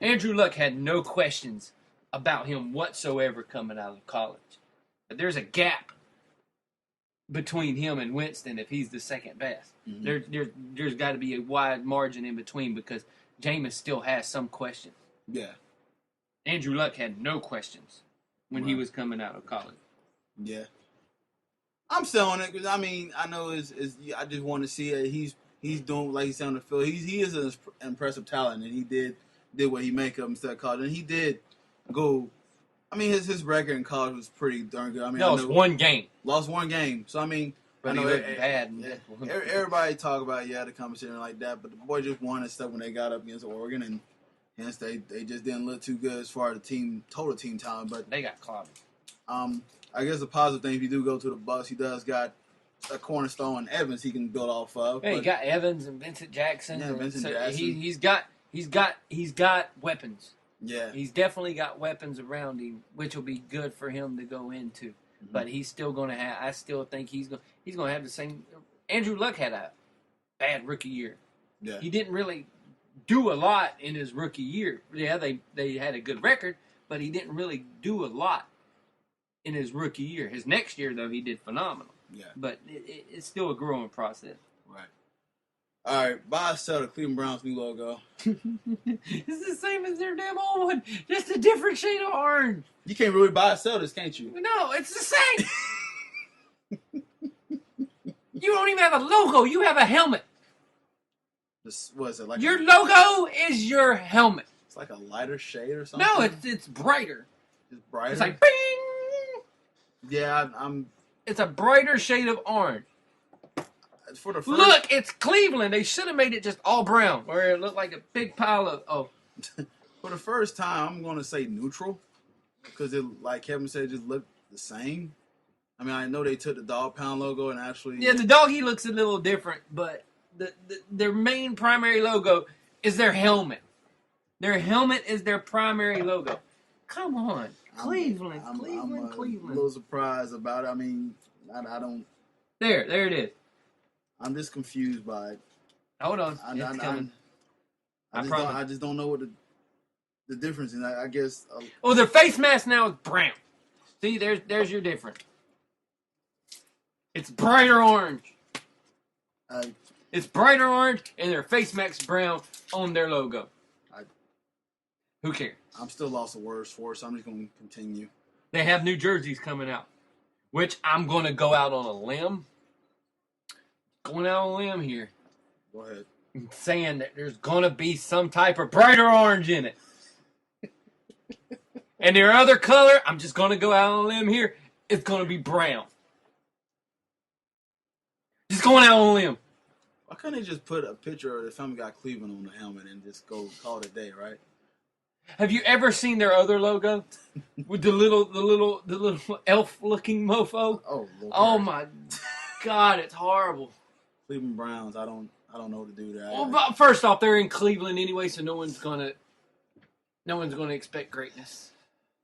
Andrew Luck had no questions about him whatsoever coming out of college. But there's a gap between him and Winston if he's the second best. Mm-hmm. There's got to be a wide margin in between because Jameis still has some questions. Yeah. Andrew Luck had no questions when he was coming out of college. Yeah. I'm still on it because, I mean, I know I just want to see it. He's doing, like he's on the field. He is an impressive talent, and he did what he make of instead of college. And he did go, I mean, his record in college was pretty darn good. I mean, lost one game. Lost one game. So, I mean, but he looked bad. Yeah, everybody talk about, the competition like that, but the boy just won and stuff when they got up against Oregon, and hence they just didn't look too good as far as the total team talent. But they got clobbered. I guess the positive thing, if you do go to the Bucs, he does got a cornerstone Evans he can build off of. Yeah, he got Evans and Vincent Jackson. Yeah, Vincent Jackson. He's got weapons. Yeah. He's definitely got weapons around him, which will be good for him to go into. Mm-hmm. But he's still going to have. I still think he's going to have the same. Andrew Luck had a bad rookie year. Yeah. He didn't really do a lot in his rookie year. Yeah, they had a good record, but he didn't really do a lot in his rookie year. His next year, though, he did phenomenal. Yeah. But it's still a growing process. Right. All right. Buy or sell the Cleveland Browns new logo. It's the same as their damn old one, just a different shade of orange. You can't really buy or sell this, can't you? No, it's the same. You don't even have a logo. You have a helmet. What is it, like your logo is your helmet. It's like a lighter shade or something? No, it's brighter. It's brighter? It's like bing! Yeah, It's a brighter shade of orange. For the first... Look, it's Cleveland. They should have made it just all brown, where it looked like a big pile of... For the first time, I'm going to say neutral, because it, like Kevin said, just looked the same. I mean, I know they took the Dog Pound logo and actually... Yeah, the doggy looks a little different, but their main primary logo is their helmet. Their helmet is their primary logo. Come on. Cleveland. I'm a little surprised about it. I mean, I don't... There it is. I'm just confused by it. Hold on. It's coming. I just don't know what the difference is. I guess... their face mask now is brown. See, there's your difference. It's brighter orange. It's brighter orange, and their face mask brown on their logo. Who cares? I'm still lost of words for it, so I'm just going to continue. They have new jerseys coming out, which I'm going to go out on a limb. Going out on a limb here. Go ahead. Saying that there's going to be some type of brighter orange in it. And their other color, I'm just going to go out on a limb here, it's going to be brown. Just going out on a limb. Why couldn't they just put a picture of the Family Guy Cleveland on the helmet and just go call it a day, right? Have you ever seen their other logo with the little elf-looking mofo? Oh, Lord. Oh my God, it's horrible. Cleveland Browns, I don't know what to do there. Well, but first off, they're in Cleveland anyway, so no one's gonna expect greatness.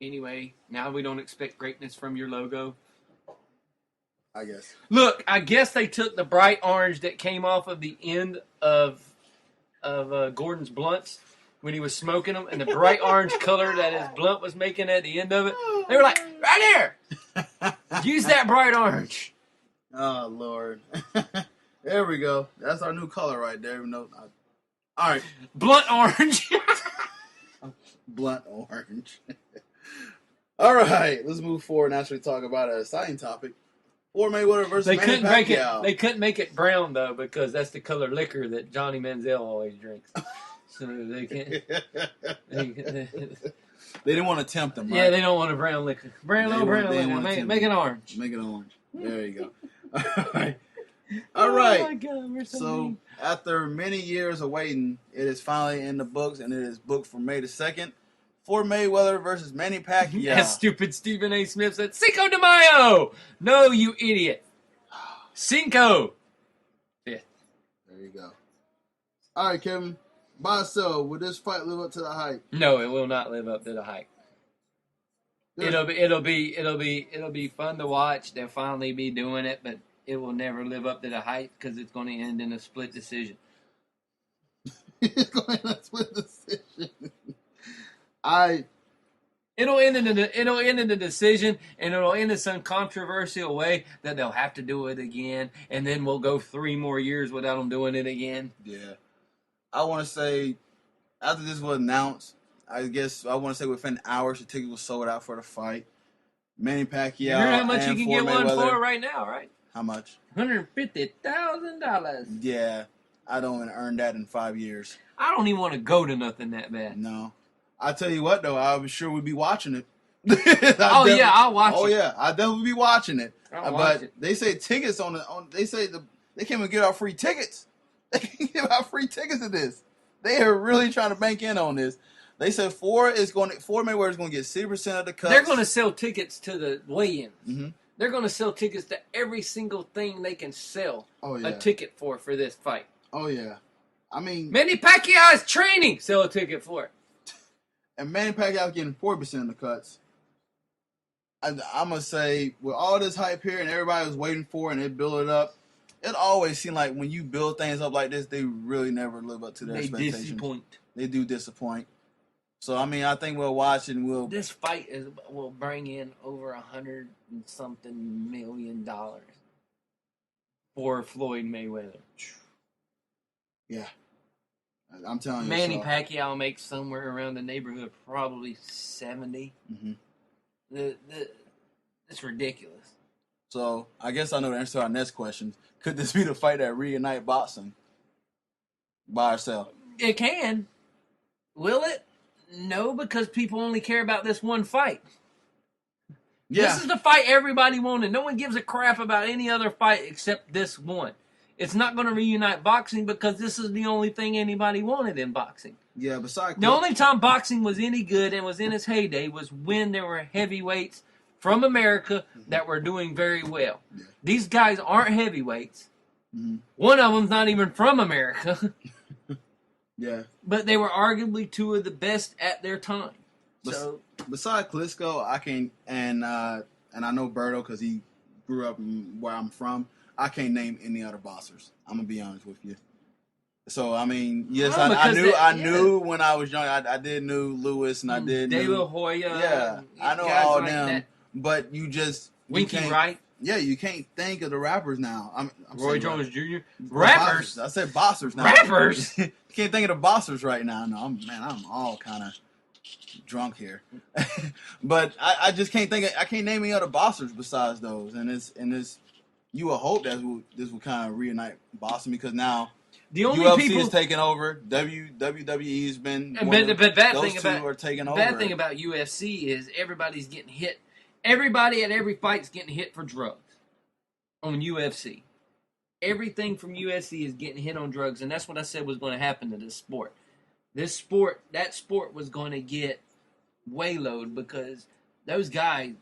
Anyway, now we don't expect greatness from your logo. I guess. Look, I guess they took the bright orange that came off of the end of Gordon's blunts when he was smoking them, and the bright orange color that his blunt was making at the end of it. They were like, right there! Use that bright orange. Oh, Lord. There we go. That's our new color right there. All right. Blunt orange. Blunt orange. All right. Let's move forward and actually talk about an exciting topic. Floyd Mayweather versus Manny Pacquiao. They couldn't make it brown, though, because that's the color liquor that Johnny Manziel always drinks. So they can't. They didn't want to tempt them, right? Yeah, they don't want a brown liquor. Brown liquor. Make it orange. Make it orange. There you go. All right. Oh, my God. We're so mean. After many years of waiting, it is finally in the books, and it is booked for May the 2nd. Floyd Mayweather versus Manny Pacquiao. As stupid Stephen A. Smith said, Cinco de Mayo! No, you idiot. Cinco. Fifth. There you go. All right, Kevin. By so, will this fight live up to the hype? No, it will not live up to the hype. It'll be fun to watch. They'll finally be doing it, but it will never live up to the hype because it's going to end in a split decision. It's going to split decision. It'll end in the decision, and it'll end in some controversial way that they'll have to do it again, and then we'll go 3 more years without them doing it again. Yeah. I want to say, after this was announced, I want to say within hours the ticket was sold out for the fight. Manny Pacquiao. You heard how much you can get Mayweather. one for right now, right? How much? $150,000. Yeah. I don't want to earn that in 5 years. I don't even want to go to nothing that bad. No. I tell you what, though, I'm sure we'd be watching it. I'll watch it. Oh, yeah. I'll definitely be watching it. But they say tickets they can't even get out free tickets. They can't give out free tickets to this. They are really trying to bank in on this. They said Ford Mayweather is going to get 60% of the cuts. They're going to sell tickets to the weigh-ins. Mm-hmm. They're going to sell tickets to every single thing they can sell a ticket for this fight. Oh, yeah. I mean... Manny Pacquiao is training. Sell a ticket for it. And Manny Pacquiao getting 40% of the cuts. I'm going to say, with all this hype here and everybody was waiting for it and they build it up, it always seems like when you build things up like this, they really never live up to their expectations. Disappoint. They do disappoint. So, I mean, I think we'll watch and This fight will bring in over $100 and something million for Floyd Mayweather. Yeah. I'm telling you. Manny Pacquiao makes somewhere around the neighborhood of probably 70. Mm-hmm. It's ridiculous. So, I guess I know the answer to our next question. Could this be the fight that reunite boxing by itself? It can. Will it? No, because people only care about this one fight. Yeah. This is the fight everybody wanted. No one gives a crap about any other fight except this one. It's not going to reunite boxing because this is the only thing anybody wanted in boxing. Yeah, besides... The only time boxing was any good and was in its heyday was when there were heavyweights from America that were doing very well. Yeah. These guys aren't heavyweights. Mm-hmm. One of them's not even from America. Yeah. But they were arguably 2 of the best at their time. So besides Klitschko, I can't, and I know Berto because he grew up where I'm from. I can't name any other boxers. I'm gonna be honest with you. So I mean, yes, I knew when I was young. I did knew Lewis and I did De La Hoya. Yeah, I know all like them. That. But you just Winky Wright. Yeah, you can't think of the rappers now. I'm Roy Jones Jr. Rappers. I said boxers now. Rappers. You can't think of the boxers right now. No, I'm all kind of drunk here. But I just can't think. I can't name any other boxers besides those. And it's you would hope that this will kind of reunite boxing because now the only UFC is taking over. WWE's been. But the bad those thing two about are taking over. bad thing about UFC is everybody's getting hit. Everybody at every fight's getting hit for drugs on UFC. Everything from UFC is getting hit on drugs, and that's what I said was going to happen to this sport. That sport was going to get wayload because those guys,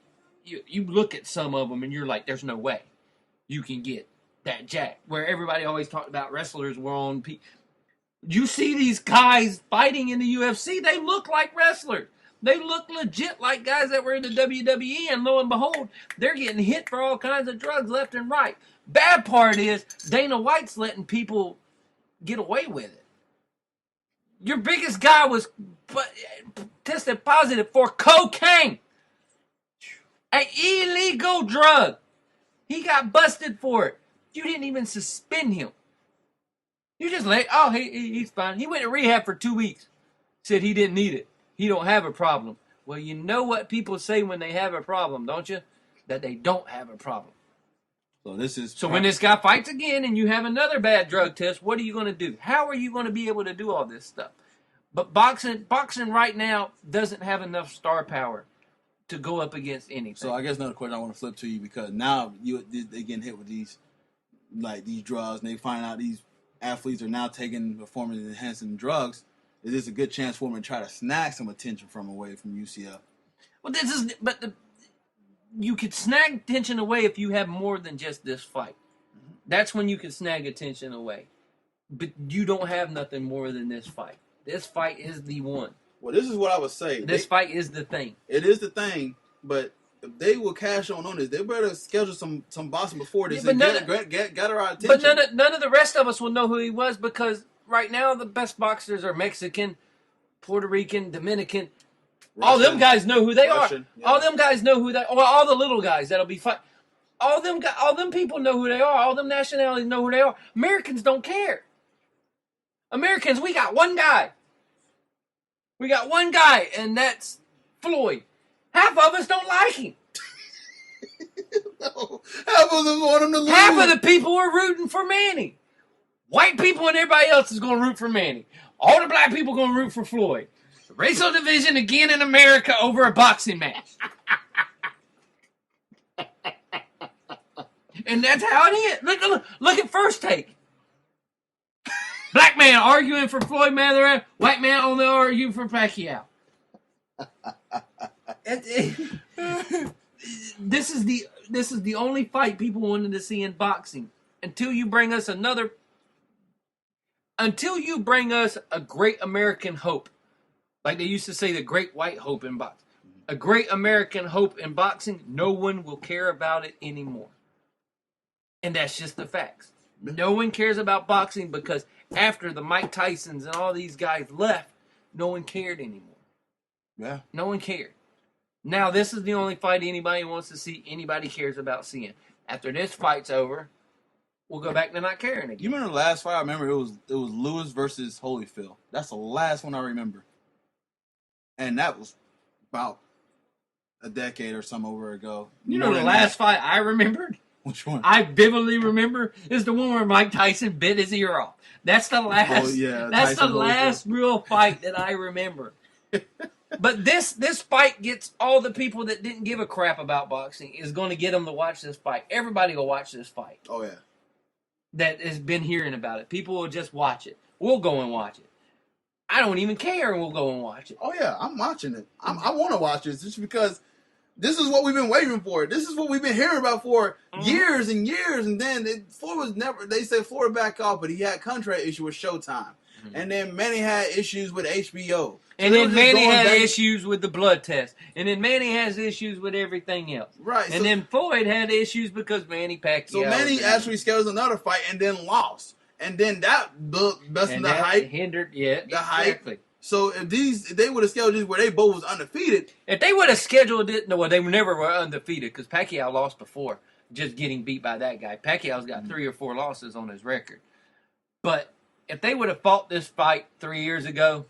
you look at some of them and you're like, there's no way you can get that jack. Where everybody always talked about wrestlers were on. You see these guys fighting in the UFC, they look like wrestlers. They look legit like guys that were in the WWE, and lo and behold, they're getting hit for all kinds of drugs left and right. Bad part is Dana White's letting people get away with it. Your biggest guy was tested positive for cocaine, an illegal drug. He got busted for it. You didn't even suspend him. You just he's fine. He went to rehab for 2 weeks. Said he didn't need it. He don't have a problem. Well, you know what people say when they have a problem, don't you? That they don't have a problem. So when this guy fights again and you have another bad drug test, what are you going to do? How are you going to be able to do all this stuff? But boxing right now doesn't have enough star power to go up against anything. So I guess another question I want to flip to you because now they getting hit with these drugs and they find out these athletes are now taking performance enhancing drugs. Is this a good chance for them to try to snag some attention away from UCF? Well, you could snag attention away if you have more than just this fight. Mm-hmm. That's when you can snag attention away. But you don't have nothing more than this fight. This fight is the one. Well, this is what I would say. This fight is the thing. It is the thing, but if they will cash on this, they better schedule some boxing before this and get our attention. But none of the rest of us will know who he was because right now the best boxers are Mexican, Puerto Rican, Dominican. All them guys know who they Russian, are. Yeah. All them guys know who they are. All the little guys that'll be fighting. All them people know who they are. All them nationalities know who they are. Americans don't care. Americans, we got one guy. We got one guy, and that's Floyd. Half of us don't like him. No, half of them want him to lose. Half of the people are rooting for Manny. White people and everybody else is going to root for Manny. All the black people are going to root for Floyd. Racial division again in America over a boxing match. And that's how it is. Look at First Take. Black man arguing for Floyd Mayweather. White man only arguing for Pacquiao. This is the only fight people wanted to see in boxing until you bring us a great American hope, like they used to say, the great white hope in boxing. A great American hope in boxing. No one will care about it anymore, and that's just the facts. No one cares about boxing because after the Mike Tysons and all these guys left, no one cared anymore. Yeah, no one cared. Now, this is the only fight anybody wants to see, anybody cares about seeing. After this fight's over, we'll go back to not caring again. You remember the last fight? I remember it was Lewis versus Holyfield. That's the last one I remember. And that was about a decade or some over ago. You know the last fight I remembered? Which one? I vividly remember is the one where Mike Tyson bit his ear off. That's the last. Oh, yeah, that's Tyson the last real fight that I remember. But this fight gets all the people that didn't give a crap about boxing is going to get them to watch this fight. Everybody will watch this fight. Oh, yeah. That has been hearing about it. People will just watch it. We'll go and watch it. I don't even care, and we'll go and watch it. Oh, yeah, I'm watching it. I want to watch this just because this is what we've been waiting for. This is what we've been hearing about for years and years. And then Floyd was never, they said Floyd back off, but he had contract issue with Showtime. Mm-hmm. And then Manny had issues with HBO. So and then Manny had issues with the blood test. And then Manny has issues with everything else. Right. And then Floyd had issues because Manny Pacquiao. So Manny actually scheduled another fight and then lost. And then that busted the hype. Hindered, yeah, the exactly. Hype. So if they would have scheduled this where they both was undefeated. If they would have scheduled it, no, they never were undefeated because Pacquiao lost before just getting beat by that guy. Pacquiao's got 3 or 4 losses on his record. But if they would have fought this fight 3 years ago,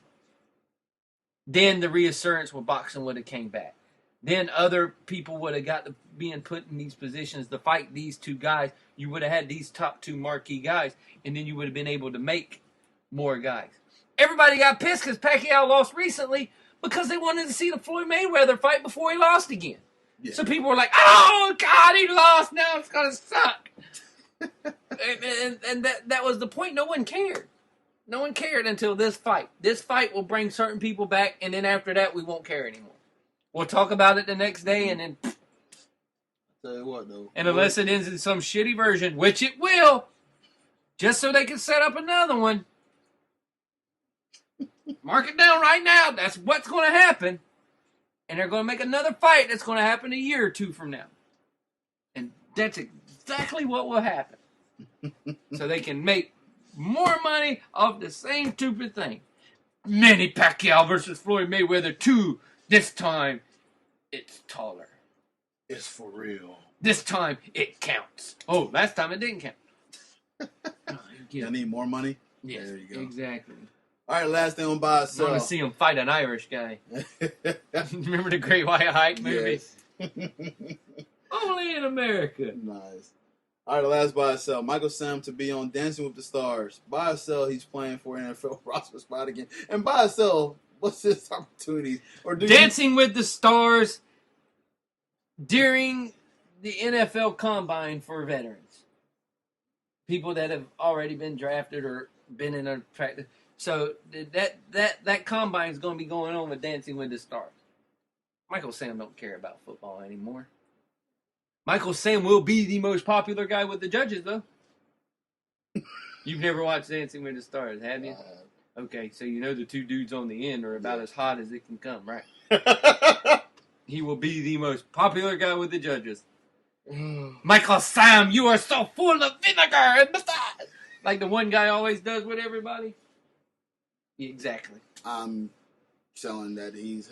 then the reassurance with boxing would have came back. Then other people would have got to being put in these positions to fight these two guys. You would have had these top 2 marquee guys, and then you would have been able to make more guys. Everybody got pissed because Pacquiao lost recently because they wanted to see the Floyd Mayweather fight before he lost again. Yeah. So people were like, oh, God, he lost. Now it's going to suck. and that was the point. No one cared. No one cared until this fight. This fight will bring certain people back, and then after that, we won't care anymore. We'll talk about it the next day, and then... Tell you what, though. And unless it ends in some shitty version, which it will, just so they can set up another one. Mark it down right now. That's what's going to happen. And they're going to make another fight that's going to happen a year or 2 from now. And that's exactly what will happen. So they can make more money off the same stupid thing. Manny Pacquiao versus Floyd Mayweather 2. This time, it's taller. It's for real. This time, it counts. Oh, last time it didn't count. You need more money? Yes, there you go. Exactly. All right, last thing on buy or sell. I want to see him fight an Irish guy. Remember the Great White Hype movie? Yes. Only in America. Nice. All right, the last buy or sell. Michael Sam to be on Dancing with the Stars. Buy or sell, he's playing for NFL roster spot again. And buy or sell, what's his opportunities? Or Dancing with the Stars during the NFL Combine for veterans. People that have already been drafted or been in a practice. So that Combine is going to be going on with Dancing with the Stars. Michael Sam don't care about football anymore. Michael Sam will be the most popular guy with the judges, though. You've never watched Dancing with the Stars, have you? Okay, so you know the 2 dudes on the end are about as hot as it can come, right? He will be the most popular guy with the judges. Michael Sam, you are so full of vinegar and massage. Like the one guy always does with everybody. Exactly. I'm selling that he's